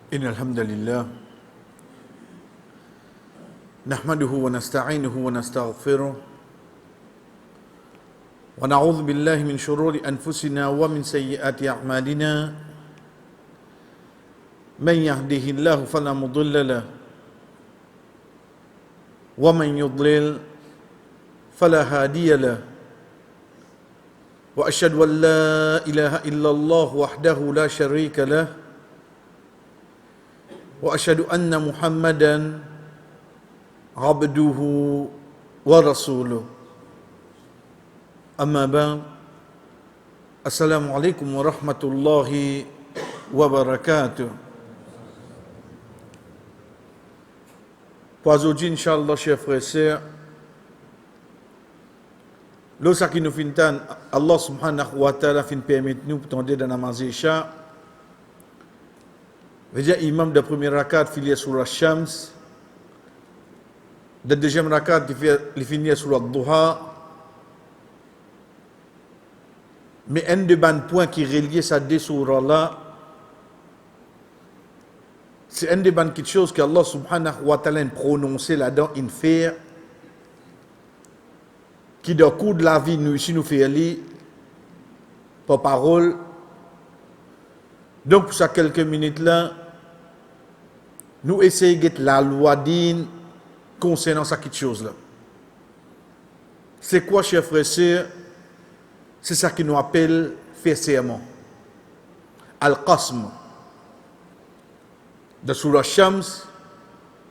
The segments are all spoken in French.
إن الحمد لله نحمده ونستعينه ونستغفره ونعوذ بالله من شرور أنفسنا ومن سيئات أعمالنا من يهده الله فلا مضل له ومن يضلل فلا هادي له وأشهد أن لا إله إلا الله وحده لا شريك له وأشهد أن محمدا عبده ورسوله أما بعد السلام عليكم ورحمة الله وبركاته. Pour aujourd'hui, Inch'Allah, chers frères et sœurs, lorsque nous finissons, Allah subhanahu wa ta'ala fin permettre nous pour tendre dans la namaz Isha. Veja imam da première rakat filia surah Shams, da deuxième rakat il finit surah Duha. Mais un des bons points qui relie ces deux surahs là, c'est un des bonnes choses que Allah subhanahu wa ta'ala a prononcé là-dedans, une faire, qui dans le cours de la vie nous ici nous fait aller par parole. Donc pour ça quelques minutes là, nous essayons de la loi d'Inde concernant cette chose là. C'est quoi, chers frères et sœurs? C'est ça qui nous appelle faire serment. Al-Qasm. Dans Surah Shams,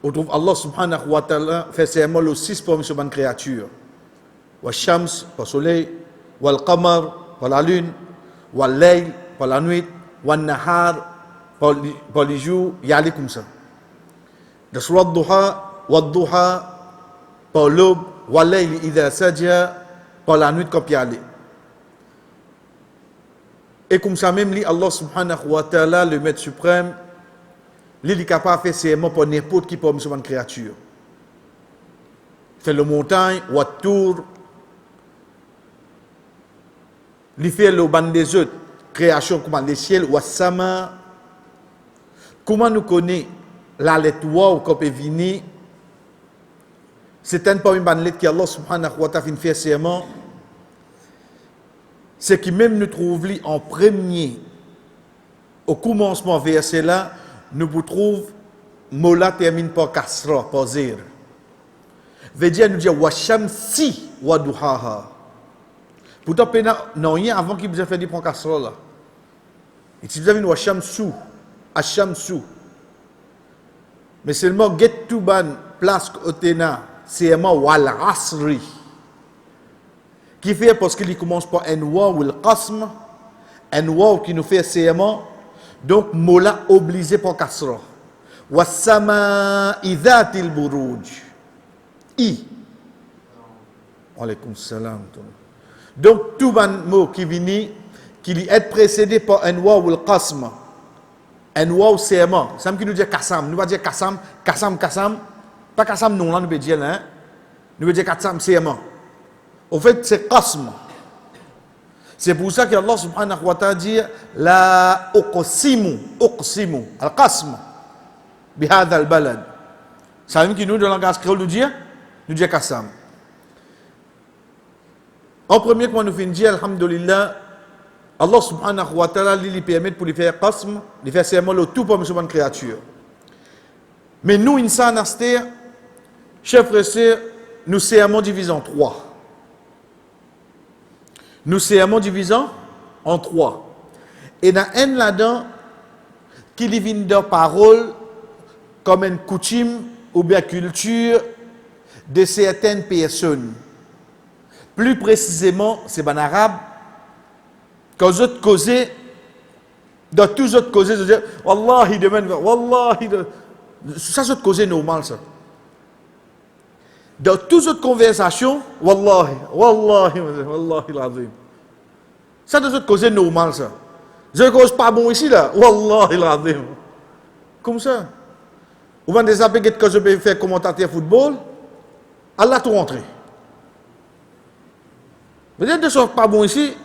on trouve Allah subhanahu wa ta'ala fait serment le 6 pour une créature. Wa Shams, par le soleil, wa al-Qamar, par la lune, wa al-Layl, par la nuit, wa al-Nahar, par les jours, il y a comme ça. Dans Surah Duha, wa al-Duha, par l'aube, wa al-Layl idha saja, par la nuit comme il y a. Et comme ça même, Allah subhanahu wa ta'ala, le maître suprême, il est capable de faire serment pour n'importe qui pour une créature. Fait le montagne, ou tour, il fait le ban des autres, création comme les ciels, ou sama. Comment nous connaissons la lettre ou qu'on peut venir? C'est un pas une bonne lettre qui Allah subhanahu wa ta'ala fait serment. C'est qui même nous trouve en premier, au commencement verset là, nous vous trouve, Mola termine par kasra, par zir. Veut dire, nous dit, wa shamsi wa duhaha. Pourtant, non, rien avant qu'il vous ait fait dire par kasra là. Et si vous avez une wa shamsu, ashamsu. Mais seulement, get to ban, place otena, c'est un mot wal asri. Qui fait parce qu'il commence par un waw ou le qasm, un waw qui nous fait serment, donc mola obligé par kasra. Wa sama idhatil buruj. I. Alaykoum salam. Donc tout un mot qui vient, qui est précédé par un waw ou le qasm, un waw serment. Ça veut dire kasam. Nous va dire kasam, kasam, kasam. Pas kasam non là, nous veut dire là. Nous veut dire kasam serment. Au fait, c'est qasm. C'est pour ça que Allah subhanahu wa ta'ala dit la uqsimu, al-qasm, bihadha al-balad. Ça veut dire que nous, dans le langage créole, nous dit qasam. En premier, quand nous finissons dire, alhamdulillah, Allah subhanahu wa ta'ala lui permet pour lui faire qasm, lui faire serment le tout pour une créature. Mais nous, insan aster, chers frères et sœurs, nous sermons divisés en trois. Nous sermons divisant en trois. Et dans un là-dedans, qui vient de parole comme une coutume ou bien culture de certaines personnes. Plus précisément, c'est en arabe, quand vous autres causez, dans tous autres causez, vous dites, Wallahi, demain, Wallahi, ça c'est causé normal, ça. Dans toutes autres conversations, Wallahi, Wallahi, Wallahi l'azim. Ça doit être causé normal, ça. Je ne cause pas bon ici, là. Wallahi l'azim. Comme ça. Ou bien des appels que je peux faire commentateur football, Allah tout rentré. Vous dites de choses pas bon ici.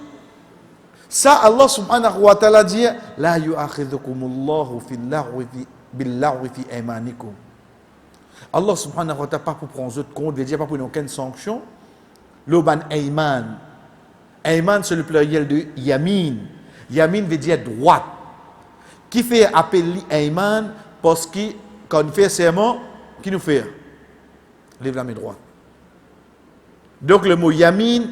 Ça, Allah subhanahu wa ta'ala dit, La yu'akhidhukumullahu fil lahwi billahi fi aymanikum. Allah subhanahu wa ta'ala pas pour prendre autre compte, veut dire pas pour aucune sanction. L'oban ayman. Ayman c'est le pluriel de yamin. Yamin veut dire droite. Qui fait appeler ayman parce que quand on fait serment, qui nous fait? Lève la main droite. Donc le mot yamin,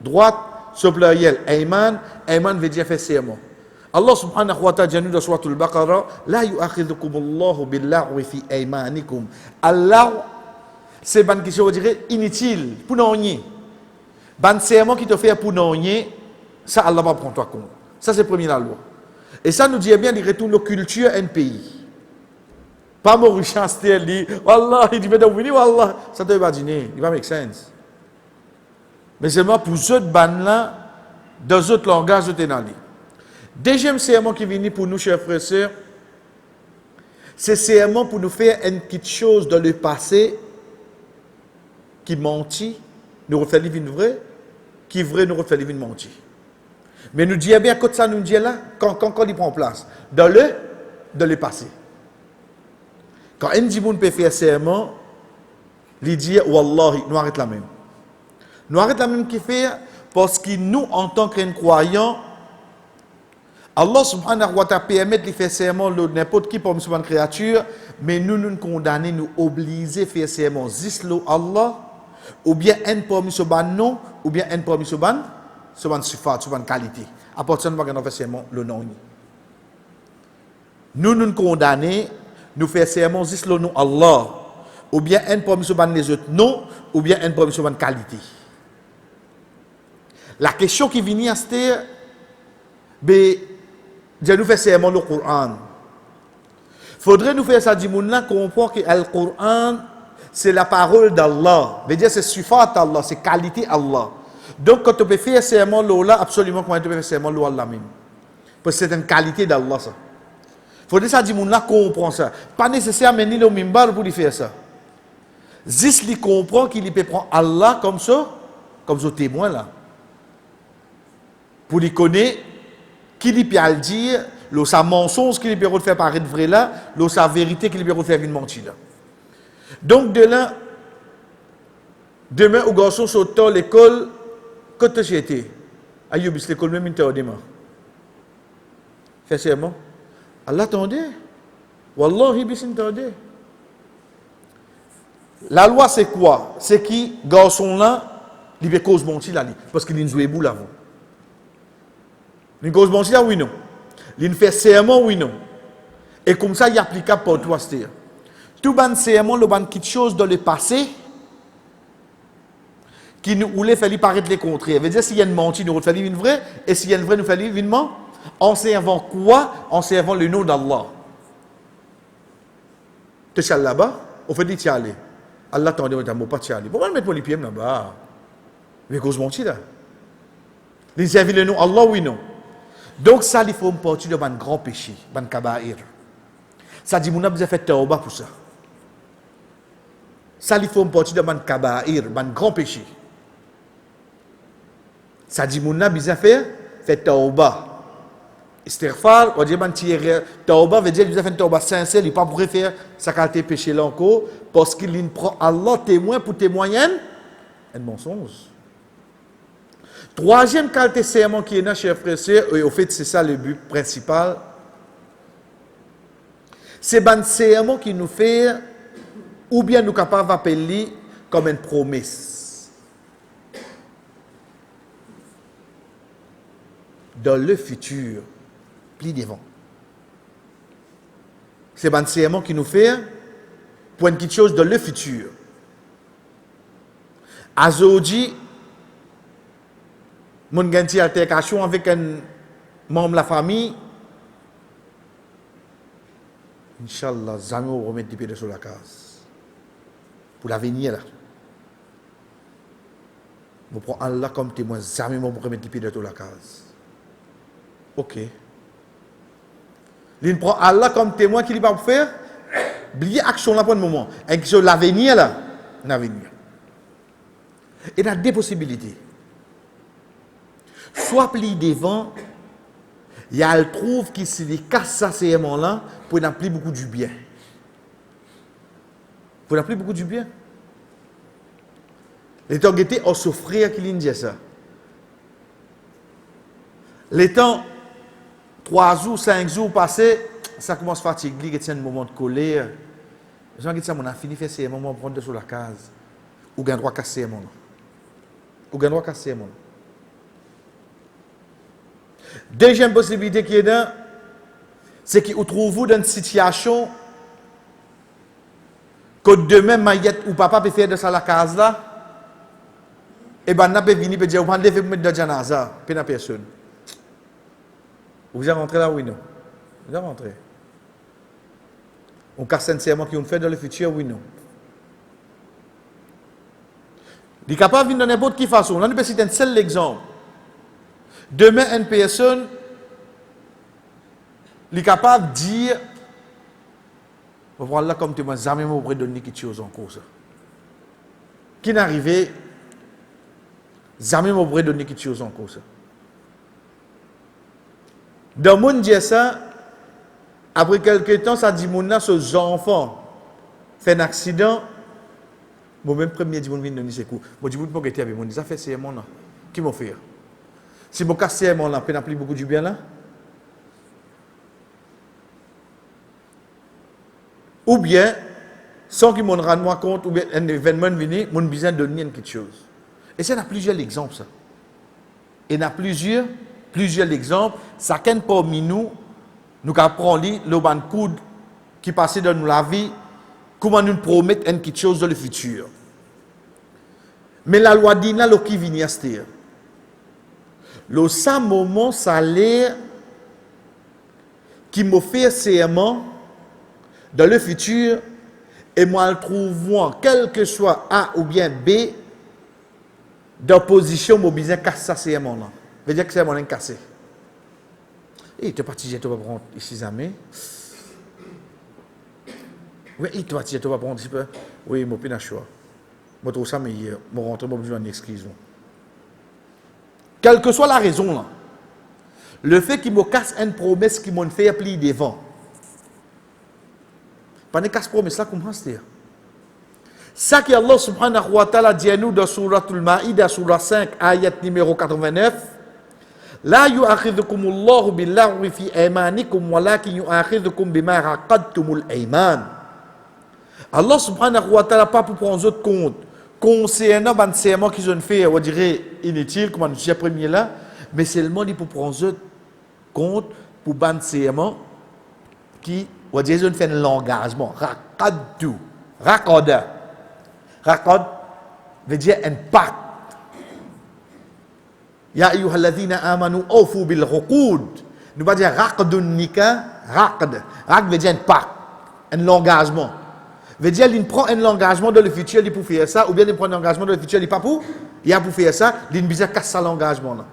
droite, ce pluriel ayman, ayman veut dire faire serment. Allah subhanahu wa ta'ala dit dans Surah Al-Baqarah, la yu'akhidhukumullahu billahi fi aymanikum. Allah, c'est ban qui se dirait inutile, pour non rien. Ban serment qui te fait pour non rien, ça Allah va prendre toi compte. Ça c'est premier la loi. Et ça nous dit bien, il retourne nos cultures un pays. Pas Mauritius, il dit, Wallah, il dit, mais donc, Wallah, ça ne doit pas dîner, il va make sense. Mais seulement pour ceux de ban là, dans d'autres langages, de dans deuxième serment qui vient pour nous, chers frères et sœurs, c'est serment pour nous faire une petite chose dans le passé qui mentit, nous refait les vignes vraies, qui vrai nous refait les vignes mentis. Mais nous disons bien, quand ça nous dit là, quand il prend place, dans le passé. Quand un dit peut faire serment, il dit, Wallahi, nous arrêtons la même. Nous arrêtons la même qui fait, parce que nous, en tant que croyants, Allah subhanahu wa ta'ala permet de faire serment n'importe qui pour une créature, mais nous condamnons, nous obligons à faire serment zislo Allah, ou bien un pour ce nom, ou bien un pour ce sifat, ce qualité. À partir de faire serment le nom. Nous condamnons, nous faire serment zislo nom Allah, ou bien un pour ce les autres noms, ou bien un pour ce qualité. La question qui vient à cette Dieu nous fait serment le Coran. Faudrait nous faire ça, dit moun comprendre que le Coran, c'est la parole d'Allah. Veut dire c'est sifat Allah, c'est qualité Allah. Donc quand tu peux faire serment là, absolument comment tu peux faire serment là Allah même. Parce que c'est une qualité d'Allah ça. Faudrait ça, dit moun comprendre ça. Pas nécessairement ni le mimbar pour lui faire ça. Juste lui comprend qu'il peut prendre Allah comme ça témoin là. Pour lui connaître qui lui peut le dire, sa mensonge qui lui peut faire paraître vrai là, sa vérité qui lui peut faire une mentir là. Donc de là, demain au garçon sautant l'école, quand tu as été, Ayoub, c'est l'école même une demain. Fais serment. Allah attendait. Wallahi, bis attendait. La loi c'est quoi? C'est qui garçon là, il peut cause mentir là, parce qu'il a joué bout là. Il cause mentir là, oui non. Il fait serment, oui non. Et comme ça, il est applicable pour toi, c'est-à-dire. Tout ban serment, le ban quelque chose dans le passé qui nous voulait faire paraître les contraires. Ça veut dire s'il y a une mentie, nous faire une vraie, et s'il y a une vraie, nous faire une ment. En servant quoi? En servant le nom d'Allah. Tu es là-bas, on fait dire tiens aller. Allah t'en dit, pas tiens aller. Pourquoi mettre les pieds là-bas? Mais cause mentir là. Il servir le nom Allah, oui non. Donc ça, il faut une partie de un grand péché, un kabaïr. Ça dit, mon a besoin de faire tauba pour ça. Ça, il faut une partie de un kabaïr, un grand péché. Ça dit, mon a besoin de faire tauba. Istighfar, on dit, tauba veut dire qu'il a fait tauba sincère, il ne pas pour faire sa qualité péché là encore, parce qu'il prend Allah témoin pour témoigner un mensonge. Troisième qualité serment qui est là, chers frères et sœurs, et au fait, c'est ça le but principal. C'est un serment qui nous fait, ou bien nous sommes capables d'appeler comme une promesse. Dans le futur, plus devant. C'est un serment qui nous fait pour une petite chose dans le futur. Azodi, mon ganti altercation avec un membre de la famille, Inch'Allah, jamais on remet des pieds sur la case. Pour l'avenir là. Je prends Allah comme témoin, jamais on remet des pieds sur la case. Ok. Il prend Allah comme témoin qu'il va faire. Oubliez action là pour le moment. Et sur l'avenir là, l'avenir. Et il y a deux possibilités. Soit pli devant, Il y a le trouve qui se dit casse ça serment là pour n'appeler beaucoup du bien. Pour n'appeler beaucoup du bien. Les temps étaient en souffrir qui dit ça. Les temps 3 jours, 5 jours passés, ça commence à fatiguer, il y a un moment de colère. Les gens qui disent ça, on a fini de faire ces moments, prendre sur la case. Ou gagne droit casser mon. Ou gagne droit casser mon. Deuxième possibilité qui est là, c'est que vous trouvez dans une situation que demain, maillette ou papa peut faire de ça la case là, et ben, on peut venir et dire, on va lever mettre dans le janaza, puis il n'y a personne. Vous allez rentrer là, oui, non? Vous allez rentrer. On casse sincèrement qui on fait dans le futur, oui, non? Il est capable de venir dans n'importe quelle façon. Là, nous peut citer un seul exemple. Demain, une personne, il est capable de dire, voilà comme tu m'as jamais donné quelque chose en cause. Qui n'est arrivé, jamais donné quelque chose en cause. Dans le monde dit ça, après quelques temps, ça dit que ces enfants fait un accident. Moi-même, premier dit que je vais donner ces coups. Je dis que je vais avec moi. Ça fait c'est mon là. Qui m'a fait? Si je casse mon là, je n'ai plus beaucoup du bien là. Ou bien, sans qu'ils m'en rendent moi compte, ou bien un événement venu, mon besoin de donner quelque chose. Et ça, il y a plusieurs exemples, ça. Et il y a plusieurs exemples. Chacun parmi nous apprenons le ban coude qui passait dans la vie, comment nous promettre quelque chose dans le futur. Mais la loi dit là, ce qui vient à se dire. Le seul moment, ça a l'air qui m'a fait serment dans le futur, et moi, le trouve, quel que soit A ou bien B, d'opposition, mon besoin casse ça serment là. Ça veut dire que c'est mon cassé. Et tu es parti, tu vas prendre ici, amis. Oui, tu es parti, tu vas prendre ici. Oui, je n'ai pas choix. Je trouve ça meilleur. Je rentre, je besoin d'excuse. Quelle que soit la raison, là, le fait qu'il me casse une promesse qui m'a fait appeler devant. Pas de casse promesse là, comment c'est? Ça que Allah subhanahu wa ta'ala dit à nous dans Suratul Ma'idah, Surah 5, ayat numéro 89. لا يؤاخذكم الله باللغو في أيمانكم ولكن يؤاخذكم بما عقدتم الأيمان. Allah subhanahu wa ta'ala pas pour prendre autre compte concernant les serments qu'ils ont fait, on dirait inutile, comme on dit premier là, mais seulement pour prendre autre compte pour les serments qui, on dirait, ils ont fait un engagement. Raqaddu. Raqada. Raqad veut dire un pacte. Ya ayyuhalladhina amanu awfu bil uqud. Nous pas dire raqdun nikah, raqd. Raqd veut dire un pacte, un engagement. Veut dire il prend un engagement dans le futur il pour faire ça ou bien il prend un engagement dans le futur il pas pour il a pour faire ça, il besoin casser l'engagement là.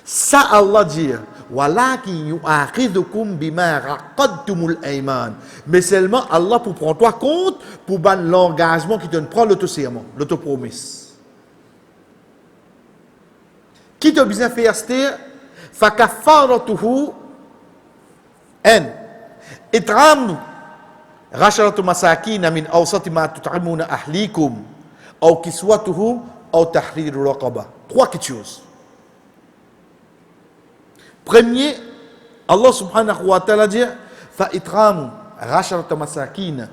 Ça Allah dit walakin yu'akhidhukum bima raqadtumul ayman. Mais seulement Allah pour prendre toi compte pour ban l'engagement qui te prend l'auto-serment, l'auto-promesse. Qui te besoin faire aster fa kafaratuhu en itram rasharatu masakin min awsati ma tut'imuna ahlikum aw kiswatuhum aw tahriru raqaba. Trois choses. Premier, Allah subhanahu wa ta'ala dit fa itram rasharatu masakin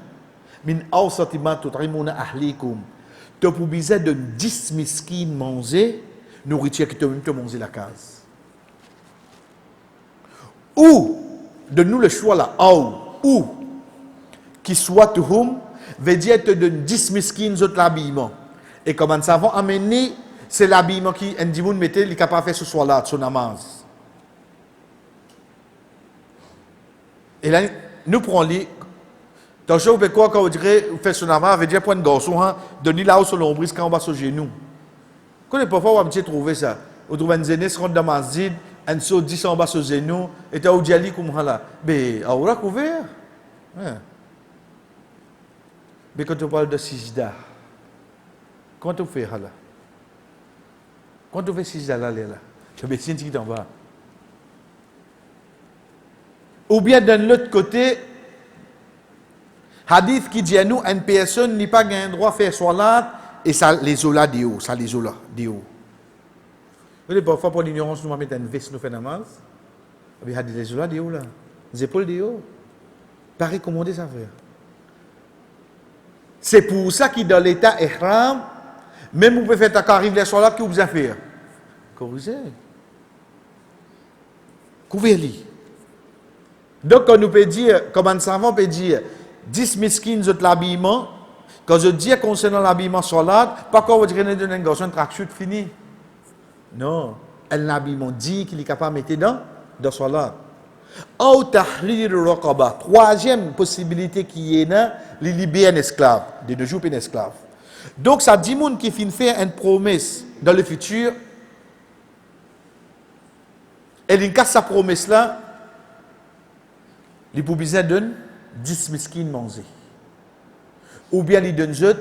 min awsati ma tut'imuna ahlikum. Tu pour besoin de 10 miskines manger nourriture qui te manger la case. Ou, de nous le choix là, ou, qui soit tuhum, veut dire te donne 10 miskines autres l'habillement. Et comment ça va amener, c'est l'habillement qui, un dimoun mettait, il est capable de faire ce soir là, son namaz. Et là, nous prenons les, dans le fait quoi, quand on dirait, on fait son namaz, veut dire point de garçon, donner là où sur l'ombris quand on va sur genou. Quand parfois on va trouver ça, on trouve un zéné se rend dans la masjid, un saut 10 en bas sur genou, et tu as dit comme ça. Mais on a couvert. Mais quand on parle de sijda, comment on fait là? Quand on fait sijda là, je vais essayer de en bas. Ou bien d'un l'autre côté, hadith qui dit à nous, une personne n'a pas un droit de faire salat et ça les ola de haut, ça les ola de haut. Vous voyez, parfois pour l'ignorance, nous mettons une veste, nous faisons namaz. Mais il y a des ola de haut là, les épaules de haut. Pas recommandé ça, frère. C'est pour ça qu'il dans l'état ihram, même vous pouvez faire quand arrive les salat, que vous avez fait. Corrigez. Couvrez-les. Donc, quand nous peut dire, comme un savant peut dire, 10 miskines de l'habillement, quand je dis concernant l'habillement salat, pas quand vous direz d'un garçon un tracksuit fini. Non. L'habillement dit qu'il est capable de mettre dans salat. Ou tahrir raqaba. Troisième possibilité qui est là, les libérer un esclave, de deux jours un esclave. Donc, ça dit monde qui finit faire une promesse dans le futur, et il casse sa promesse là, il peut bien donner 10 miskines manger. Ou bien il donne jeune,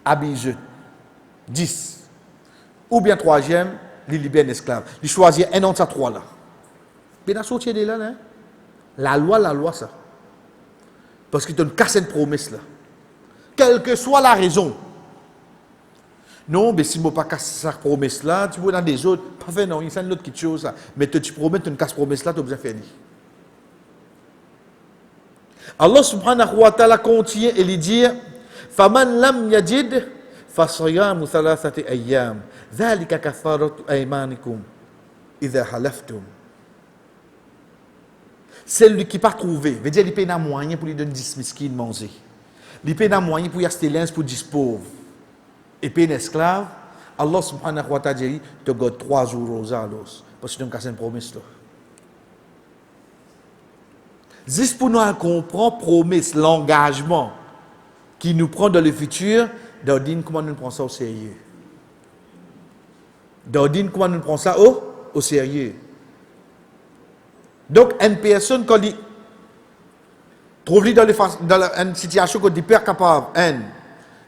habille jeune. 10. Ou bien troisième, il libère un esclave. Il choisit un entre ces trois là. Mais dans sorti de là, hein? La loi ça. Parce qu'il donne casse une promesse là. Quelle que soit la raison. Non, mais si je ne pas casse sa promesse là, tu vois dans des autres, pas fait non, il y a une autre chose ça. Mais tu promets, tu ne casses promesse là, tu as besoin de faire. Allah subhanahu wa ta'ala continue et lui dit Faman lam yajid fasriyamu thalathati ayyam dhalika kafaratu aymanikum idha halaftum. Celui qui pas trouvé, veut dire il paye un moyen pour lui donner 10 miskines manger. Il paye un moyen pour y acheter linge pour 10 pauvres. Et paye un esclave, Allah subhanahu wa ta'ala dit tu gardes 3 jours aux alos parce que tu as cassé une promesse là. Juste pour nous comprendre promesse, l'engagement qui nous prend dans le futur, d'ordine comment nous prenons ça au sérieux. D'ordine comment nous prenons ça au sérieux. Donc, une personne, quand il trouve dans une situation qu'on n'est pas capable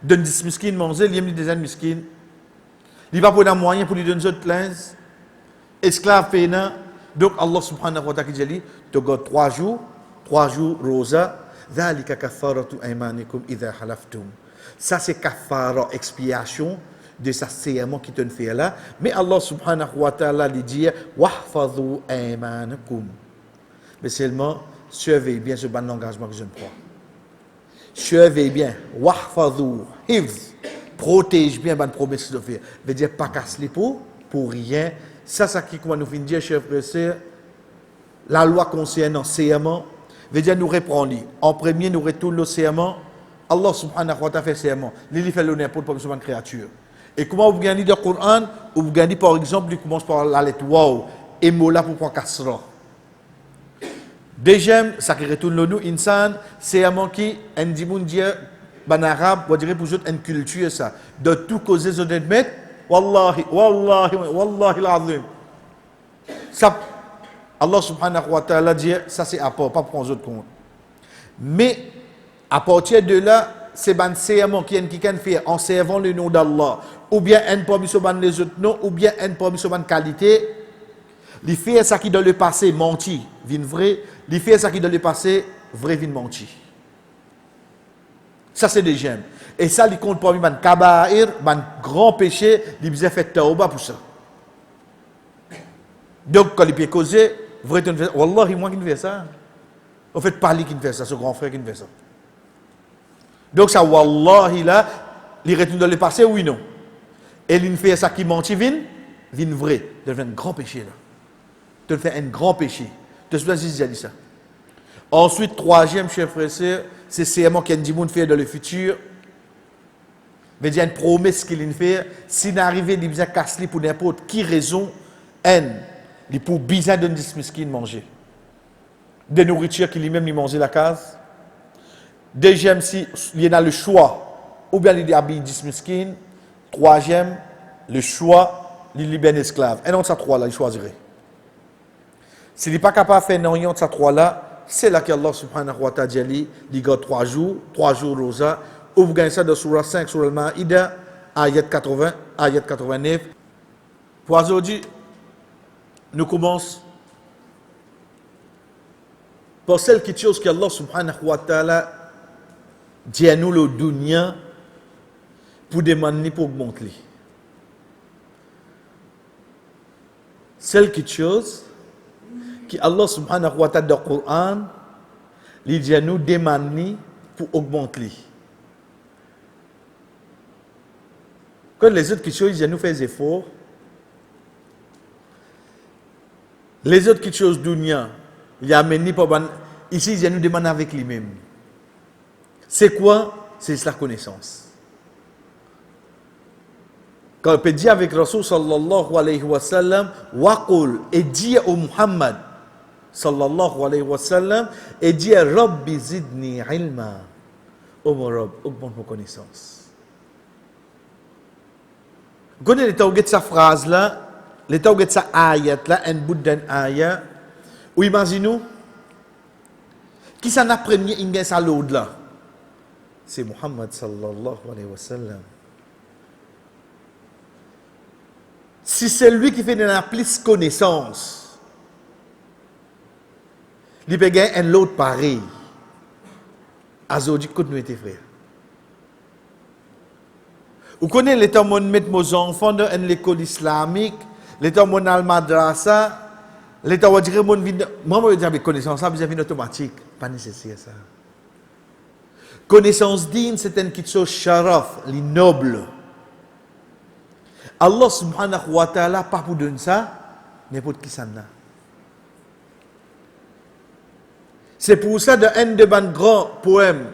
de 10 miskines manger, il y a des miskines. Il va prendre un moyen pour lui donner d'autres plaintes. Esclave payant. Donc, Allah subhanahu wa ta'ala dit, tu gardes 3 jours rosa. ذَلِكَ كَفَّارَةُ أَيْمَانِكُمْ إِذَا حَلَفْتُمْ. Ça, c'est kafara, expiation de sa serment qui te fait là. Mais Allah subhanahu wa ta'ala lui dit وَحْفَظُوا أَيْمَانَكُمْ. Mais seulement, surveillez bien ce bon engagement que je me prends. Surveillez bien. وَحْفَظُوا hifz. Protège bien bonne promesse de faire. Veut dire pas casse les pots pour rien. Ça qui comment nous finit dire, chers frères et sœurs, la loi concernant serment, veut dire nous répondre. En premier, nous retournons le serment. Allah subhanahu wa ta'ala fait serment. Il fait l'honneur pour une créature. Et comment vous gagnez dans le Coran? Vous gagnez par exemple, il commence par la lettre waw et mola pour prendre kasra. Deuxième, ça qui retourne le nous, insan, serment qui, un dimoun dit, en arabe, on dirait pour eux une culture ça. De tout causer, je dois mettre, wallahi l'azim. Ça, Allah subhanahu wa ta'ala dit, ça c'est à part, pas prendre autres compte. Mais, à partir de là, c'est un serment qui fait en servant le nom d'Allah, ou bien un parmi les autres noms, ou bien un parmi les qualités, il fait ça qui dans le passé, menti, vin vrai, il fait ça qui dans le passé, vrai, vin menti. Ça c'est des gemmes. Et ça, il compte parmi les kabaïr, les grands péchés, il faisait fait tauba pour ça. Donc, quand il peut causer, vrai, Wallahi, moi qui ne fais ça. En fait, pas lui qui ne fait ça, ce grand frère qui ne fait ça. Donc, ça, Wallahi, là, il retourne dans le passé, oui, non. Et il fait ça qui mentit, vin vrai. Il devient un grand péché, là. Il fait un grand péché. Tu sais, j'ai dit ça. Ensuite, troisième, chers frères et sœurs, c'est serment qu'il y a fait dans le futur. Mais il y a une promesse qu'il fait. S'il n'arrive, il vient casser pour n'importe qui raison, il pour bizarre de 10 miskines manger. Des nourritures qu'il lui-même lui manger la case. Deuxième, s'il y a le choix, ou bien il habille 10 miskines. Troisième, le choix, il libère un esclave. Un autre, ça trois là, il choisirait. S'il n'est pas capable de faire un autre, ça trois là, c'est là qu'Allah subhanahu wa ta'ala dit, il garde 3 jours rosa. Ou vous gagnez ça dans Surah 5, Surah Al-Ma'ida, ayat 80, ayat 89. Pour aujourd'hui, nous commençons pour celle qui chose qu'Allah subhanahu wa ta'ala dit à nous le dunya pour demander pour augmenter. Celle qui chose qui Allah subhanahu wa ta'ala dans le Coran, il dit à nous demander pour augmenter. Quand les autres qui choses, ils nous font des efforts. Les autres qui choses dunya, il y a amené pour ici, ils nous demandent avec lui-même. C'est quoi? C'est la connaissance. Quand on peut dire avec Rasul sallallahu alayhi wa sallam, waqul, et dire au Muhammad sallallahu alayhi wa sallam, et dire Rabbi zidni ilma. Oh mon Rabb, augmente mon connaissance. Vous connaissez l'état où cette phrase-là, l'état où cette ayat-là, un bout d'un ayat, où imaginez-nous, qui s'en a premier, il y a ça l'autre-là. C'est Muhammad sallallahu alayhi wa sallam. Si c'est lui qui fait de la plus connaissance, il peut gagner un autre pareil. Azodi, côté nous était frère. Vous connaissez l'état où on met nos enfants dans l'école islamique, l'état où on a le madrasa, l'état où on dirait mon vie. Moi, je dis avec connaissance, ça, vous avez une automatique. Pas nécessaire ça. Connaissance digne, c'est une petite chose sharaf, les nobles. Allah subhanahu wa ta'ala, pas pour donner ça, n'importe qui s'en a. C'est pour ça, dans un de mes grands poèmes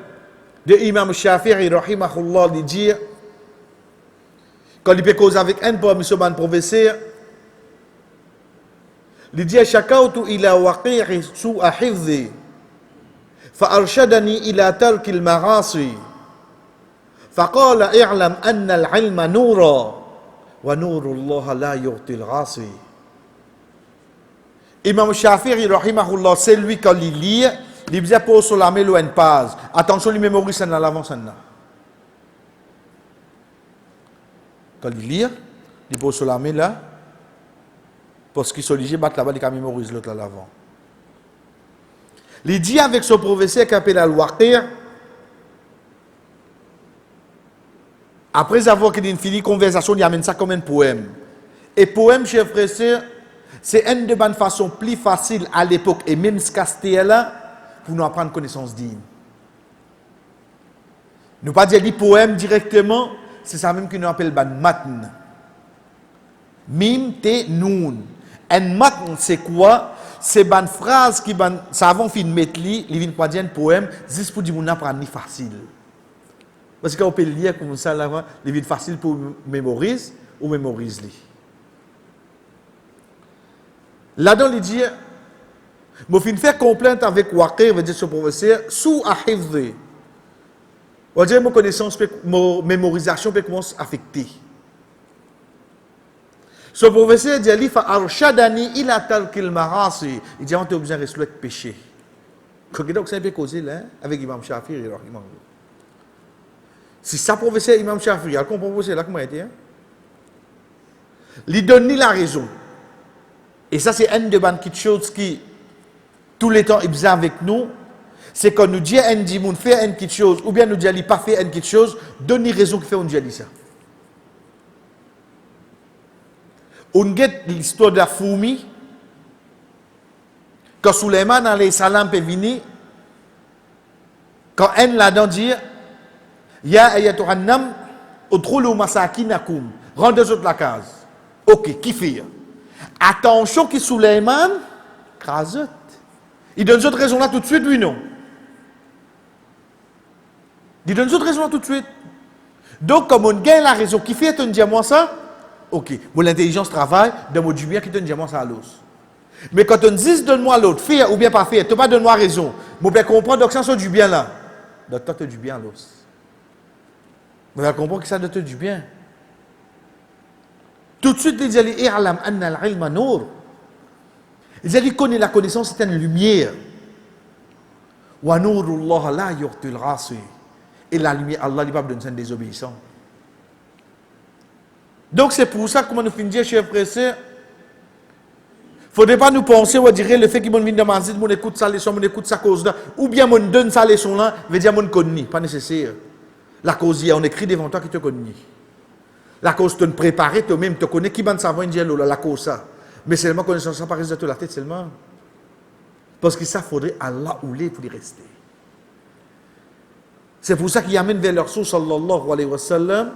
de Imam Shafi'i, rahimahullah, il dit, quand il peut causer avec un poème, monsieur ban professeur, il dit, Shakautu ila waqi'i su'a hifzi, فأرشدني إلى ترك المعاصي فقال اعلم أن العلم نورا ونور الله لا يعطي العاصي. Imam Shafi'i rahimahullah, c'est lui quand il lit, il disait pour sur la mélo une page. Attention, il mémorise ça dans l'avant ça. Quand il lit, il pose sur la mélo là, parce qu'il s'oblige battre là-bas, il mémorise l'autre là l'avant. Il dit avec son professeur qui appelle Al-Waqir, après avoir fini la conversation, il amène ça comme un poème. Et poème, chef frère, c'est une de bonnes façons plus faciles à l'époque, et même ce castel-là, pour nous apprendre connaissance digne. Nous pas dire les poèmes directement, c'est ça même que nous appelle ban matn. Mim te noun. Un matn, c'est quoi? C'est une phrase qui ban savant fin mettre li, il vient pas dire un poème, juste pour dire mon apprendre ni facile. Parce qu'on peut lire comme ça là, il vient facile pour mémoriser ou mémorise li. Là-dedans il dit moi fin faire complainte avec Waqir, veut dire ce professeur sous ahifzi. On dirait mon connaissance, mon mémorisation peut commencer à affecter. Ce professeur dit Ali fa arshadani ila talkil marasi. Il dit on a besoin de rester avec péché. Quand donc c'est un peu causé là avec Imam Shafi'i rahimahullah. Si ça professeur Imam Shafi'i, il comprend professeur là comment était. Il donne la raison. Et ça c'est une de bonnes choses qui tous les temps il besoin avec nous, c'est quand nous dit un dit moun fait une petite chose ou bien nous dit pas fait une petite chose, donne raison qui fait on dit ça. On get l'histoire de la fourmi. Quand Suleiman alayhi salam peut venir, quand un là-dedans dit, Ya ayatuhan nam, udkhulu masakinakum, rendez autres la case. Ok, qui fait? Attention qui Suleiman, crasette. Il donne cette raison là tout de suite, oui non? Il donne cette raison là tout de suite. Donc, comme on gagne la raison, qui fait, on dit à moi ça? Ok, bon, l'intelligence travaille, donne-moi du bien qui te dit moi ça à l'os. Mais quand on dit donne-moi l'autre, faire ou bien pas faire, tu ne pas donne-moi raison. Moi, je comprends donc ça c'est du bien là. Donc, toi, tu as du bien à l'os. Vous comprenez que ça doit être du bien. Tout de suite, il dit i'lam anna al-ilma nour. Il dit connaît la connaissance, c'est une lumière. Wa nurullah la yu'til ghasi. Et la lumière, Allah ne va pas donner un désobéissant. Donc c'est pour ça que nous finissons, chers frères et sœurs, Faudrait pas nous penser, on dirait le fait qu'ils m'ont mis dans ma zone, mon écoute ça leçon, mon écoute sa cause là, ou bien mon donne sa leçon là, veut dire mon connaît, pas nécessaire. La cause on écrit devant toi qui te connaît. La cause te préparer toi-même, te connais qui va savoir une dialogue la cause ça. Mais seulement connaissance ça pas reste de la tête seulement. Parce que ça faudrait Allah ou les pour y rester. C'est pour ça qu'il amène vers leur source sallallahu alayhi wa sallam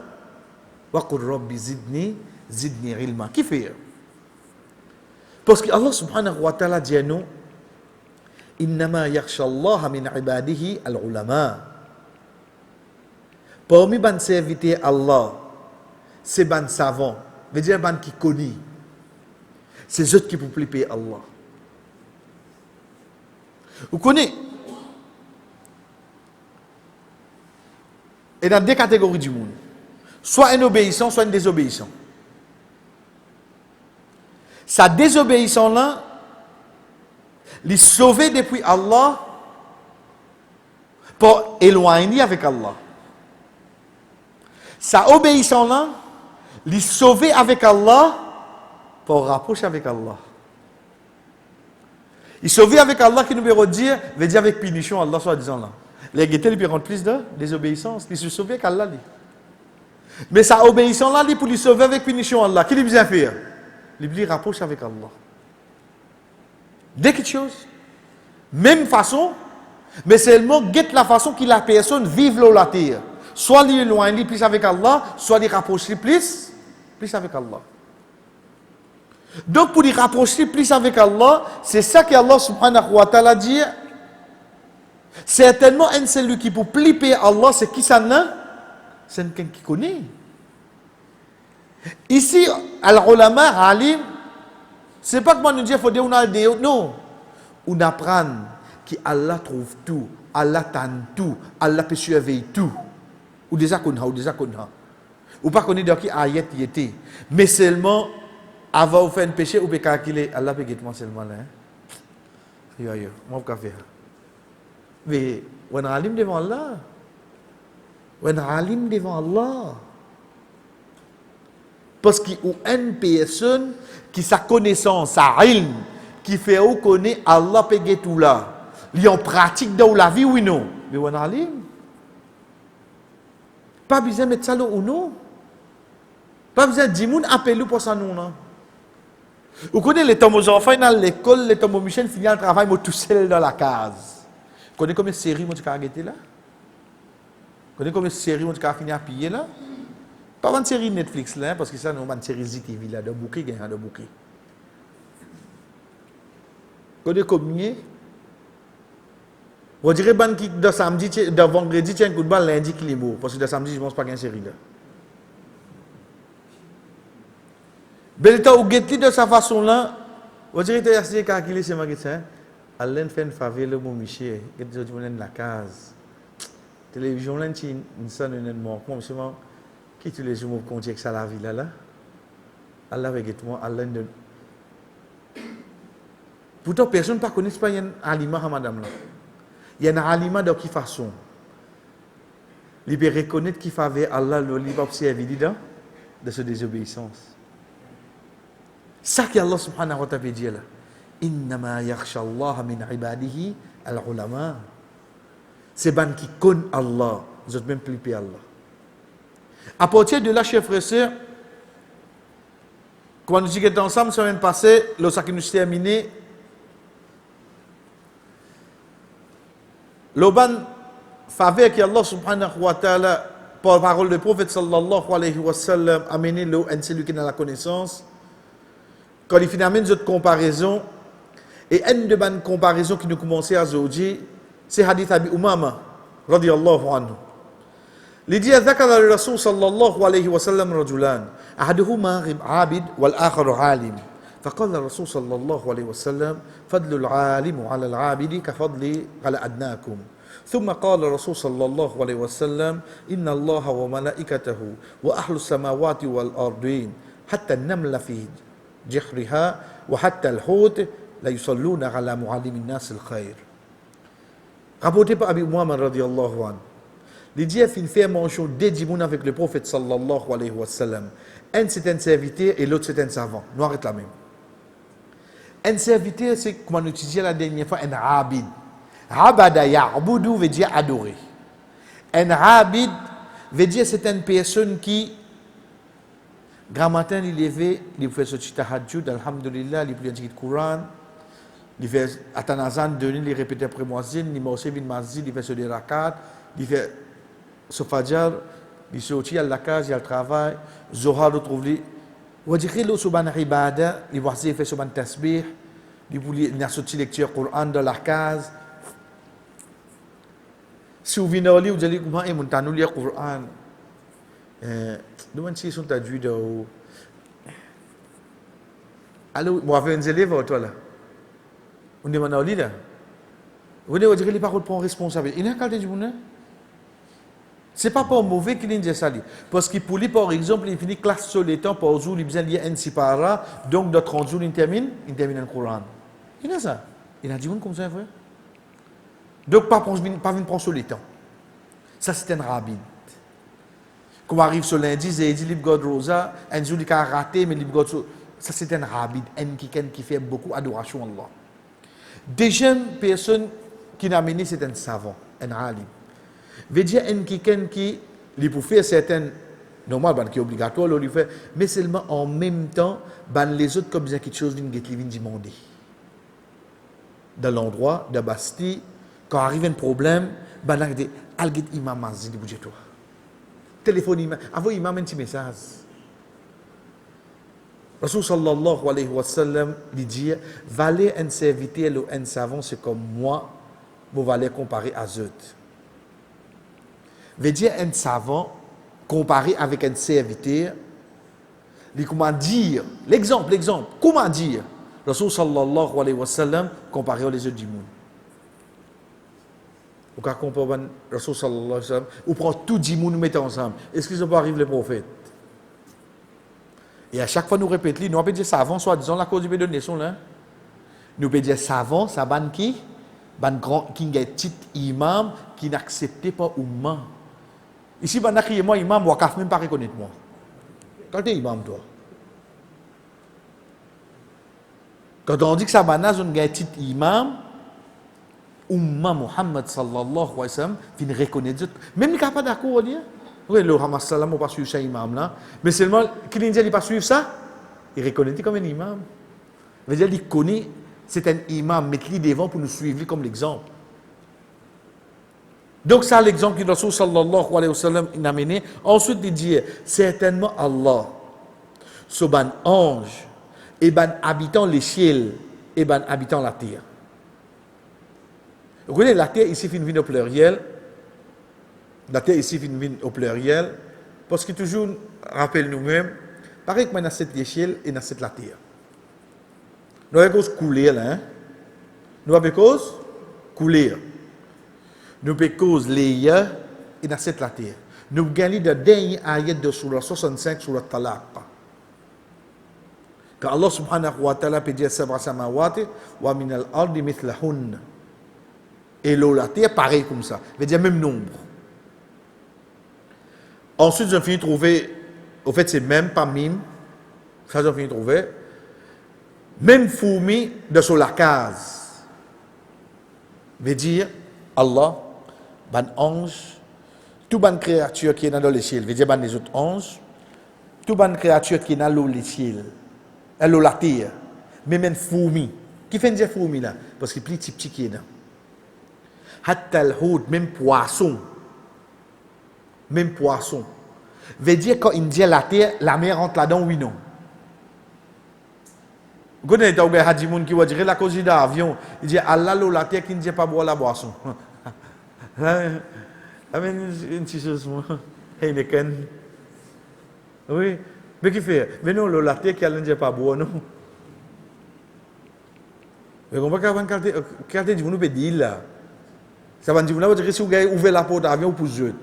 wa qur rabbi zidni ilma. Qui fait? Parce que Allah subhanahu wa ta'ala dit à nous innama yakhsha Allah min ibadihi al-ulama. Parmi les serviteurs Allah, c'est les savants, veut dire les qui connaissent. C'est eux qui peuvent payer Allah. Vous connaissez? Et dans deux catégories du monde. Soit un obéissant, soit un désobéissant. Sa désobéissance là, les sauver depuis Allah pour éloigner avec Allah. Sa obéissance là, les sauver avec Allah pour rapprocher avec Allah. Il sauver avec Allah qui nous veut dire avec punition Allah soit disant là. Les guettés lui rendent plus de désobéissance, ils se sauvent avec Allah. Mais sa obéissance là, pour lui sauver avec punition Allah, qui lui vient faire? Il rapproche avec Allah. Dès quelque chose, même façon, mais seulement guette la façon que la personne vive la terre. Soit il éloigne plus avec Allah, soit il rapproche plus avec Allah. Donc pour lui rapprocher plus avec Allah, c'est ça que Allah subhanahu wa ta'ala dit. Certainement, un celui qui peut plier Allah, c'est qui ça là? C'est quelqu'un qui connaît. Ici, al-ulama, alim, c'est pas que moi nous dire faut dire on a des non. On apprend que Allah trouve tout, Allah tend tout, Allah peut surveiller tout. Ou déjà connaît, ou pas connaît dans qui ayat y était. Mais seulement avant de faire un péché, ou peut calculer Allah peut guetter moi seulement là. Yo, moi pas faire. Mais on a alim devant Allah. On a alim devant Allah. Parce qu'il y a une personne qui sa connaissance, sa ilm, qui fait ou connaît Allah peut tout là. Il en pratique dans la vie ou non. Mais on a alim. Pas besoin de mettre ça là ou non. Pas besoin de dire appelle pour ça non. Vous connaissez les temps aux enfants dans l'école, les temps aux Michel finit le travail, moi tout seul dans la case. Vous connaissez combien de séries moi tu as arrêté là? Vous connaissez combien de séries moi tu as fini à piller là? Pas une série Netflix là, parce que ça nous une série ZTV là, de bouquet, il y a de bouquet. Vous connaissez combien? On dirait que de samedi, de vendredi, tu as un coup de balle, lundi qui est mort. Parce que de samedi, je ne pense pas qu'il y a une série là. Bel temps, ou get de sa façon là, on dirait que tu as essayé de calculer ce magasin. Alain fait une faveur, le mon Michel, et tu as la case. Télévision là, tu as une sonne, une mort. Moi, je qui tous les jours me compte que ça la vie là. Allah avec moi, Allah de. Pourtant, personne ne connaît pas un aliment à madame là. Il y a un aliment de quelle façon? Il peut reconnaître qu'il fait Allah, il va observer de sa désobéissance. Ça qu'Allah subhanahu wa ta'ala dit là. Innama yakhsha Allah min ibadihi al-ulama. C'est ban qui connaît Allah, vous êtes même plus Allah. À partir de là, chers frères et sœurs, quand nous disons ensemble, semaine passée, lorsque nous terminé, l'oban faveur que Allah subhanahu wa ta'ala, par parole du prophète sallallahu alayhi wa sallam, a mené celui qui a la connaissance, quand il finit amène cette comparaison, et une de bonnes comparaisons qui nous commençait à dire, c'est hadith Abi Umama, radiyallahu anhu. لدي ذكر الرسول صلى الله عليه وسلم رجلان أحدهما عابد والآخر عالم فقال الرسول صلى الله عليه وسلم فضل العالم على العابد كفضل على أدناكم ثم قال الرسول صلى الله عليه وسلم إن الله وملائكته وأهل السماوات والأرضين حتى النمل في جحرها وحتى الحوت لا يصلون على معلم الناس الخير. Rapporté par Abi Umama radiyallahu anhu. Il dit qu'il fait mention des dimoun avec le prophète sallallahu alayhi wa sallam. Un c'est un serviteur et l'autre c'est un savant. Nous arrêtons la même. Un serviteur, c'est comme on utilisait la dernière fois, un abid. Abada ya'budu veut dire adorer. Un abid veut dire c'est une personne qui, grand matin, il levé, il fait ce petit tahajjud, alhamdulillah, il prie un petit Coran, il fait atanazan, il répète après muazzin, il m'a bin mazid, il fait ce des rakat, il fait ce fajr, il sortit à la case, il a le travail, Zohar retrouve lui. وادخلوا سبحان عبادة لوحده في سبحان تسبيح il a sorti lecture Coran dans la case. Si vous venez au lit, vous allez comment est montagne lire Coran. Demande si sont traduits de. Alors, moi avec un élève toi là. On demande au lit là. Vous devez dire les paroles pour responsable. Il y a qualité du monde. C'est pas pour mauvais qu'il dit ça. Parce qu'il pour lui, par exemple, il finit classe sur les temps, par jour, il besoin de lire un sipara, donc de 30 jours, il termine le Coran. Il a ça. Il a dit comme ça, frère. Donc, pas venir prendre sur les temps. Ça, c'est un rabbin. Quand on arrive sur lundi, il dit libre God Rosa, un jour, il a raté, mais libre God. Ça, c'est un rabbin, qui fait beaucoup d'adoration à Allah. Deuxième personne qui n'a mené, c'est un savant, un alim. Veut dire quelqu'un qui peut faire certaines normal qui est obligatoire le faire mais seulement en même temps les autres comme quelque chose viennent demander dans l'endroit de Bastille quand arrive un problème là dit algit imam mazid budget toi téléphone imam envoie imam un petit message Rasul sallallahu alayhi wa sallam dit valer un serviteur ou un savant c'est comme moi vous allez comparer à eux veut dire un savant comparé avec un serviteur, comment dire, l'exemple, comment dire, Rasul sallallahu alayhi wa sallam comparé aux autres du monde. Vous comprenez Rasul sallallahu alayhi wa sallam, ou prend tout du monde, nous mettons ensemble. Est-ce qu'ils ont pas arrivé les prophètes? Et à chaque fois nous répétons, nous peut dire savant, soit disons la cause du bédonné sont là. Nous peut dire savant, ça ban qui? Ban grand, qui est petit imam, qui n'acceptait pas oumma. Ici, ben, moi, imam, je ne même pas reconnaître moi. Quand tu es imam, toi. Quand on dit que ça va un petit imam, Umma Muhammad sallallahu alayhi wa sallam, il reconnaît Dieu. Même il n'est pas d'accord, dire. Oui, le Hamas salam, on ne pas suivre ça, imam là. Mais seulement, qu'il ne dit pas suivre ça, il reconnaît comme un imam. Il veut dire, il connaît, c'est un imam, mettre-lui devant pour nous suivre comme l'exemple. Donc, ça, l'exemple que Rasul sallallahu alayhi wa sallam a mené. Ensuite, il dit, certainement Allah, ce ban ange, et ban habitant les ciels, et ban habitant la terre. Vous voyez, la terre ici, finit au pluriel. La terre ici, finit au pluriel. Parce que toujours, rappelle nous-mêmes, pareil que dans cette ciel et dans cette la terre. Nous avons cause couler, là. Hein? Nous avons cause couler. Nous avons cause les et dans cette la terre. Nous gagnons le dernier ayat de Surah 65 sur le Talaq. Quand Allah subhanahu wa ta'ala peut dire sab'a samawati wa min al-ardi mithlahun. Et l'eau, la terre, pareil comme ça. Veut dire même nombre. Ensuite, j'ai fini de trouver, au fait, c'est même pas mime. Ça, j'ai fini de trouver. Même fourmi de sur la case. Veut dire, Allah, ban ange, tout ban créature qui est dans les ciels, veut dire ban les autres anges, tout ban créature qui est dans les ciels, l'eau, la terre, même fourmi. Qui fait dire fourmi là? Parce qu'il est plus petit qui est là. Hatta al-houd, même poisson. Veut dire quand il dit la terre, la mer entre là-dedans, oui, non. Vous connaissez un hadimoun qui va dire la cause d'avion, il dit Allah l'eau, la terre qui ne dit pas boire la boisson. Amen, une petite chose, moi. Heineken. Oui, mais qui fait? Mais non, l'eau, la terre qui ne dit pas boire, non. Mais on va quand du monde peut dire là. Ça va dire que si vous avez ouvert la porte d'avion pour jeter.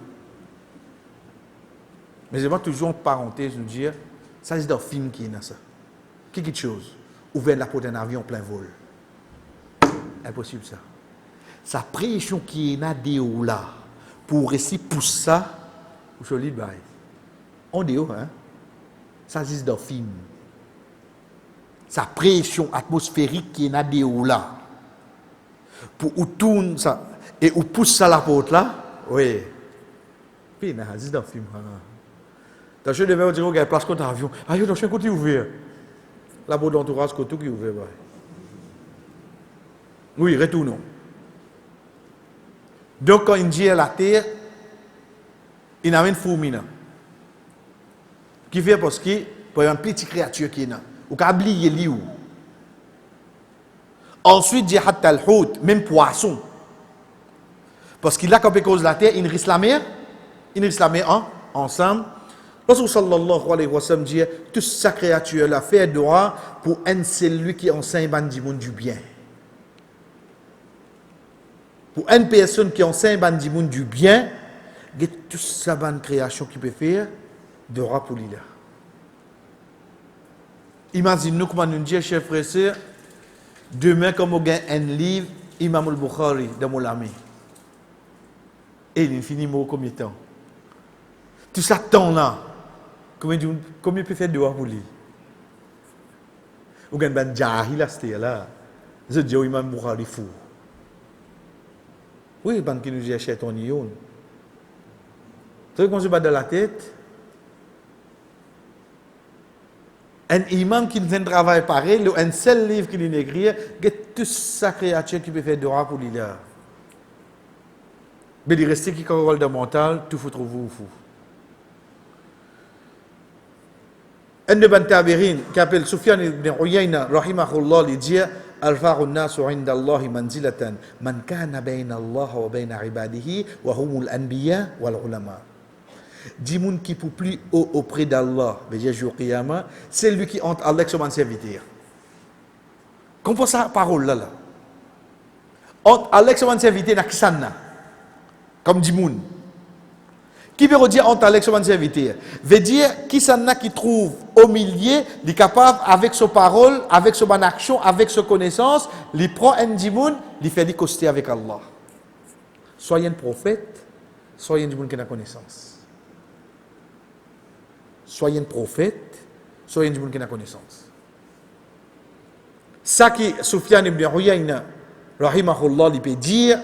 Mais je vais toujours en parenthèse nous dire, ça c'est dans le film qui est dans ça. Quelque chose. Ouvert la porte d'un avion en plein vol. Impossible ça. Sa pression qui est dans là, pour réussir pour ça, vous se libérez. On dit, hein? Ça c'est dans le film. sa pression atmosphérique qui est dans des là. Pour ou tourne ça et ou pousse ça la porte là. Oui. Puis na c'est dans film. Dans je devais dire regarde place contre avion. Ah yo dans un côté ouvert. La porte d'entourage côté qui ouvert. Oui, retournons. Donc quand il dit à la terre, il y a une fourmi là. Qui fait parce que pour une petite créature qui est là. Ou qu'a oublié li ou. Ensuite, dit hatta al-hout, même poisson. Parce qu'il a quand cause la terre, il risque la mer, ensemble. Lorsque sallallahu alayhi wa sallam dit, toute sa créature la fait droit pour un celui qui enseigne du monde du bien. Pour une personne qui enseigne du monde du bien, il y a toute sa bonne création qui peut faire droit pour lui là. Imaginez-nous comment nous dit, chers frères et sœurs, demain, comme on gagne un livre, Imam al-Bukhari, dans mon ami. Et il finit mot combien de temps? Tout ça temps là, combien peut faire dehors pour lui? Ou gagne ben jahil là, je dis Imam Bukhari fou. Oui, ben qui nous dit acheter ton ion. Tu sais qu'on se bat dans la tête? Un imam qui ne travaille pareil, un seul livre qu'il écrit, il y a toute sa créature qui peut faire droit pour lui là. Mais il reste qui contrôle de mental, tout faut trouver ou fou. Un de Bantabirin qui appelle Sufyan ibn Uyayna, rahimahullah, il dit Al-Fa'u nasu inda Allahi manzilatan man kana bayna Allah wa bayna ibadihi wa humul anbiya wal ulama. Dit moun qui pour plus haut auprès d'Allah, veut dire jour qiyamah, c'est lui qui entre avec son serviteur. Comprends ça parole là. Entre avec son serviteur na kisanna. Comme dit moun. Qui veut dire entre avec son serviteur? Veut dire kisanna qui trouve au milieu, il est capable avec sa parole, avec son action, avec sa connaissance, il prend un dimoun, il fait coster avec Allah. Soyez un prophète, soyez un dimoun qui a connaissance. Soyez un prophète, soyez un djimoun qui a connaissance. Ça qui Sufyan ibn Uyayna, rahimahullah, il peut dire,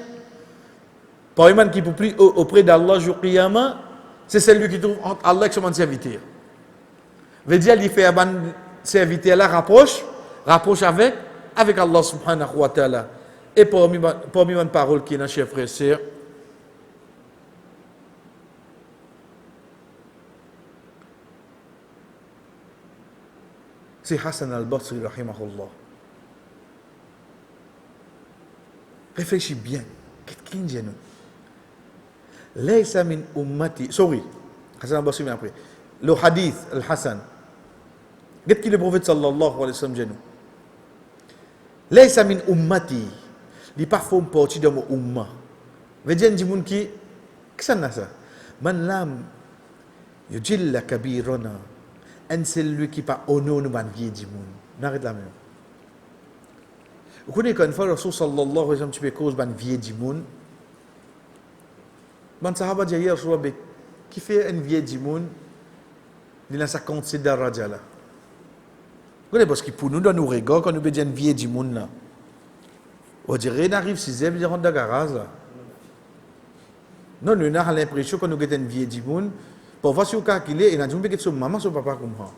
par un qui peut plus auprès d'Allah jour qiyamah, c'est celui qui trouve entre Allah et son serviteur. Veut dire, il fait un serviteur là, rapproche avec Allah subhanahu wa ta'ala. Et parmi une parole qui est dans chers frères et sœurs, c'est Hassan al-Basri, rahimahullah. Réfléchis bien. Qu'est-ce qu'il dit nous? Laysa min ummati. Sorry. Hassan al-Basri vient après. Le hadith, al-Hassan. Qu'est-ce que le prophète sallallahu alayhi wa sallam dit nous? Laysa min ummati. Il pas fait partie de mon umma. Veut dire, dit moun qui, qu'est-ce que c'est ça? Man lam yujilla kabirana. Un celui qui pas honneur nous ban vie du monde. N'arrête la même. Vous connaissez qu'une fois le Rasul sallallahu alayhi wa sallam tu peux cause ban vie du monde. Man sahaba dit hier sur qui fait une vie du monde, il a sa considère raja là. Vous connaissez parce que pour nous dans nos regards quand nous bédien une vie du monde là. On dirait n'arrive 6e il rentre dans garage là. Non, nous avons l'impression que nous avons une vie du monde. Parfois, si vous calculez, il y a des gens qui sont maman, son papa comme ça.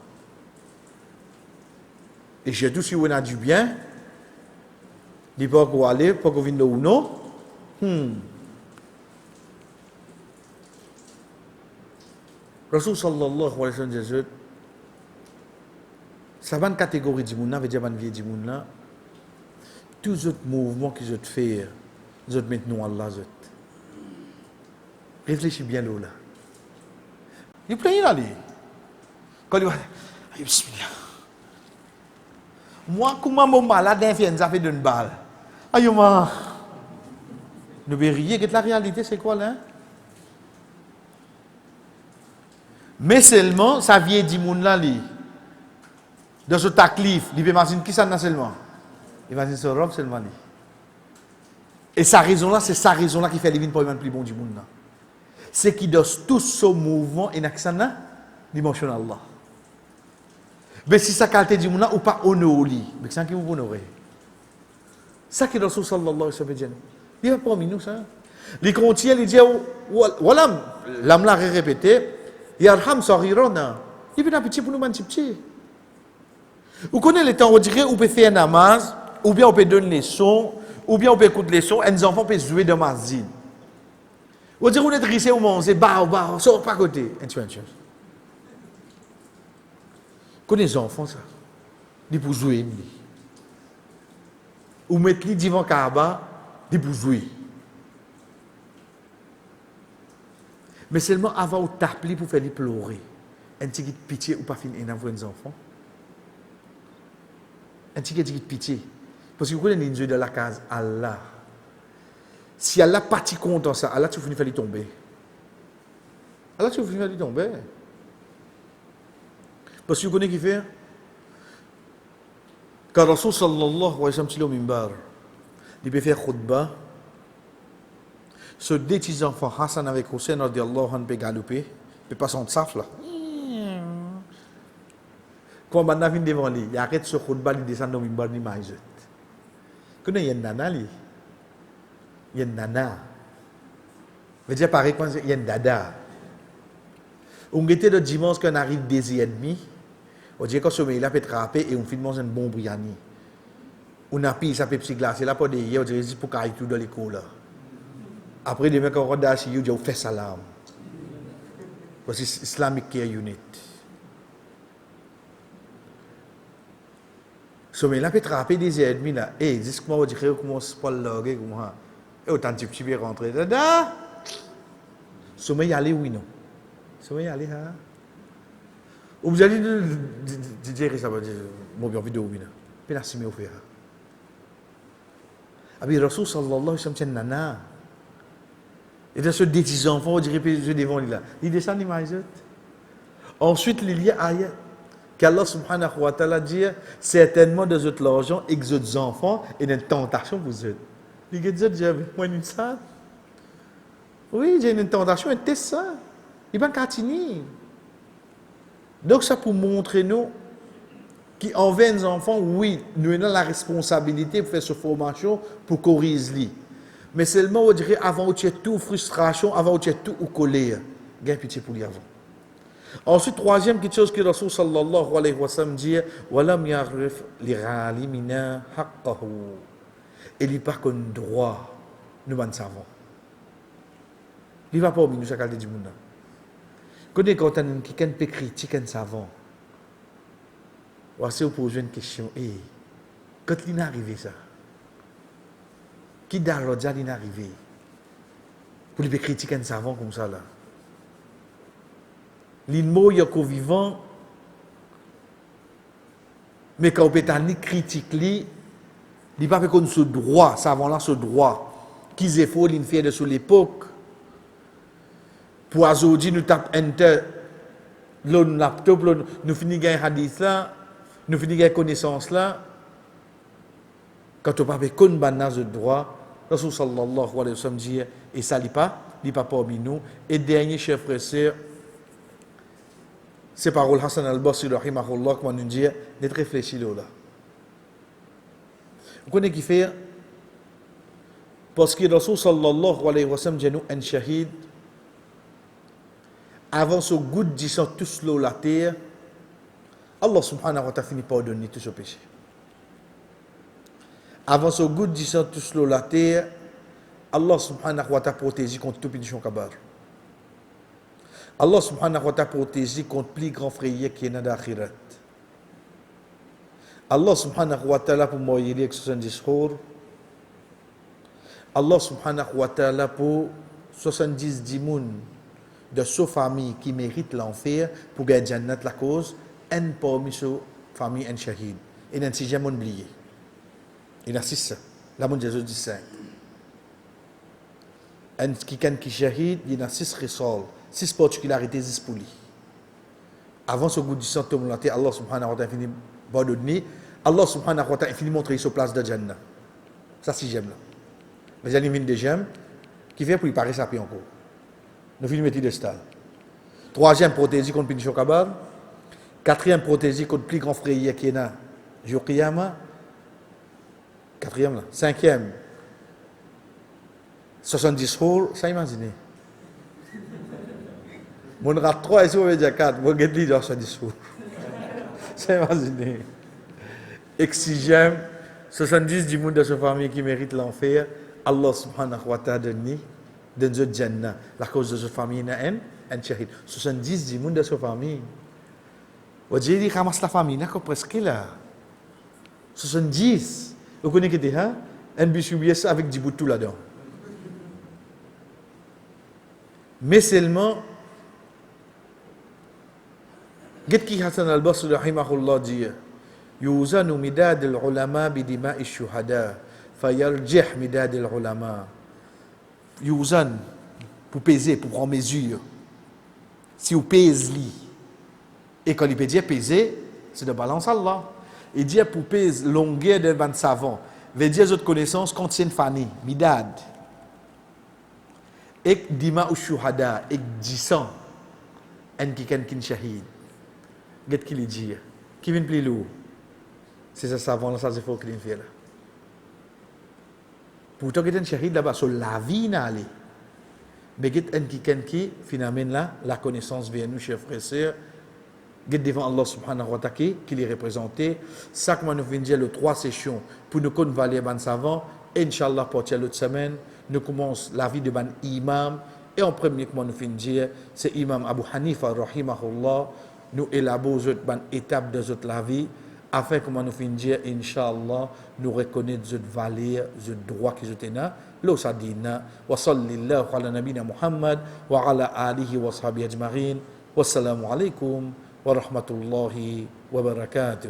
Et j'ai tout si vous avez du bien, il peut pas aller, pas qu'on vienne ou non. Rasul sallallahu alayhi wa sallam dit, ça va une catégorie du monde, veut dire une vie du monde là. Tous les autres mouvements qu'ils ont fait, ils ont maintenant Allah. Réfléchis bien là. Il plein là, quand il va, bismillah. Moi, comment mon malade infirme, ça fait d'une balle. Aïe, moi. Ne veux rien, que la réalité, c'est quoi là? Mais seulement, ça vient du monde là, dans ce taklif, il peut imaginer qui ça n'a seulement. Il imagine ce robe seulement. Et sa raison là, c'est sa raison là qui fait les vignes pour le plus bon du monde là. C'est qui dans tout ce mouvement et n'accent dimension Allah. Mais si ça qualité dit ou pas honorer, mais c'est qui vous honorer. Ça qui est Rasul sallallahu alayhi wa sallam. Il va pas nous ça. Les continue, il dit voilà, l'âme l'a répété, yarham saghirana. Il peut pitié pour nous petit. Vous connaissez les temps où on dirait on peut faire un namaz, ou bien on peut donner les sons, ou bien on peut écouter les sons, et les enfants peuvent jouer dans ma zine. On dirait on est trissé au monde, c'est bah, sort pas côté. Et tu vois une chose. Quand les enfants, ça, ils peuvent jouer. Ou mettre les devant Kaaba, ils peuvent jouer. Mais seulement avant de t'appeler pour faire les pleurer. Un petit peu de pitié ou pas finir d'envoyer les enfants. Un petit peu de pitié. Parce que vous connaissez les yeux de la case, Allah. Si Allah n'est pas content de ça, Allah, tu finis de faire tomber. Allah, tu finis de faire tomber. Parce que vous connaissez qui fait? Quand Rasul sallallahu alayhi wa sallam au mimbar, il peut faire khutbah. Ce deux petits enfants, Hassan avec Hussein, radiallahu anhu, peut galoper, il peut passer en saf là. Quand on vient devant lui, il arrête ce khutbah, il descend au mimbar, il m'a dit. Vous connaissez, il y a une nana, il y a une nana. Je veux dire, pareil, il y a une dada. On était le dimanche quand on arrive 2h30. On dit que sommeil là peut trapper et on finit manger un bon biryani. On a pris sa Pepsi glacée là pour des hier, on dit pour qu'il tout dans l'école là. Après demain quand on rentre à Chiyou, on fait salam. Parce que c'est Islamic Care Unit. Sommeil là peut trapper 2h30 là. Eh, dis-moi on dit que commence pas le loguer comme ça. Et autant de petits bien rentrer dada. Sommeil aller oui non. Sommeil aller ha. Ou vous allez dire ça va dire mon bien vidéo bina. Puis la simé au faire. Abi Rasul sallallahu alayhi wa sallam c'est nana. Et dans ce des enfants on dirait je devant lui là. Il descend il maïzet. Ensuite il y a ayat qu'Allah subhanahu wa ta'ala dit certainement de votre l'argent et que vos enfants et une tentation vous êtes. Il dit moi une ça. Oui, j'ai une tentation et c'est ça. Il va continuer. Donc ça pour montrer nous qu'envers les enfants, oui, nous avons la responsabilité de faire cette formation pour corriger. Mais seulement, on dirait, avant que tu aies tout frustration, avant que tu aies tout colère. Gain pitié pour lui avant. Ensuite, troisième quelque chose que Rasul sallallahu alayhi wa sallam dit, walam yarif li ghalimina haqqahu. Et il n'y a pas qu'un droit, nous ne savons. Il ne va pas au milieu de la du monde. Quand quelqu'un peut critiquer un savant, voici vous poser une question. Quand il est arrivé ça, qui dans l'autre il est arrivé pour lui critiquer un savant comme ça là? L'immo il est vivant, mais quand on peut critique lui, il n'a pas fait ce droit, savant là ce droit, qu'ils aient fait l'infère de sur l'époque. Pour aujourd'hui, nous tapons enter, le laptop, nous finissons un hadith là, nous finissons une connaissance là. Quand on parle de banage de droit, Rasul sallallahu alayhi wa sallam dit, et ça n'est pas parmi nous. Et dernier chef frère, c'est parole Hassan al-Basri, rahimahullah, comme on nous dit, d'être réfléchi là. Vous connaissez qui fait? Parce que Rasul sallallahu alayhi wa sallam dit, nous, un shahid, avant ce goût disant tous l'eau la terre, Allah subhanahu wa ta'ala finit par donner tout ce péché. Avant ce goût disant tous l'eau la terre, Allah subhanahu wa ta'ala protège contre tout péché kabar. Allah subhanahu wa ta'ala protège contre plus grand frayé qui est dans l'akhirat. Allah subhanahu wa ta'ala pour mourir avec 70 jours. Allah subhanahu wa ta'ala pour 70 dimoun de sa famille qui mérite l'enfer pour gagner Jannat la cause, un parmi sa famille un shahid. Et n'a si jamais oublié. Il y a 6. La monde Jésus dit 5. Un qui shahid, il y a 6 risal, 6 particularités pour lui. Avant ce goût du sang de Allah subhanahu wa ta'ala finit pardonner, Allah subhanahu wa ta'ala finit montrer sa place de Jannah. Ça c'est j'aime là. Les animaux de j'aime qui fait pour y paraître ça puis encore. Nous finissons mettre de stal. Troisième, protéger contre punition kabar. Quatrième protégé contre plus grand frère qui est là. Jour Qiyama. Quatrième là. Cinquième. 70 jours, ça imaginez. Mon rat 3 et sur le 4, mon guet dit 70 jours. Ça imaginez. Et sixième, 70 du monde de sa famille qui mérite l'enfer, Allah subhanahu wa ta'ala donne dans le Jannah. La cause de sa famille est un shahid. 70 du monde de sa famille. Vous avez dit, ramasse la famille, n'a presque là. 70. Vous connaissez que ça? Un bisoubies avec du boutou là-dedans. Mais seulement, قد كي حسن البصري رحمه الله dit يوزن مداد العلماء بدماء الشهداء فيرجح مداد العلماء يوزن pour peser, pour prendre mesure. Si vous pèsez et quand il peut dire peser, c'est de balance Allah. Il dit pour peser longueur de 20 savants, veut dire autres connaissances contiennent fani, midad. Et dima ou shuhada, et 10 ans, en qui kin shahid. Qu'est-ce qu'il dit? Qui vient plus lourd? C'est ça savant là, ça c'est faux qu'il fait là. Pourtant qu'il y a un shahid là-bas sur la vie n'a allé. Mais il y a un qui finalement là, la connaissance vient nous, chers frères et sœurs. Il y a devant Allah subhanahu wa ta'ala qui les représenté. Ça que nous venons dire les 3 sessions pour nous convaler ban savant. Inch'Allah pour l'autre semaine, nous commençons la vie de ban imam. Et en premier, comment nous finissons dire, c'est imam Abu Hanifa rahimahullah. Nous élaborons une étape de la vie afin que nous finissons dire, Inch'Allah, nous reconnaître cette valeur, ce droit qui est là. L'eau ça dit, wa sallallahu ala nabina Muhammad wa ala alihi wa sahbihi ajma'in. Wassalamu alaikum wa rahmatullahi wa barakatuh.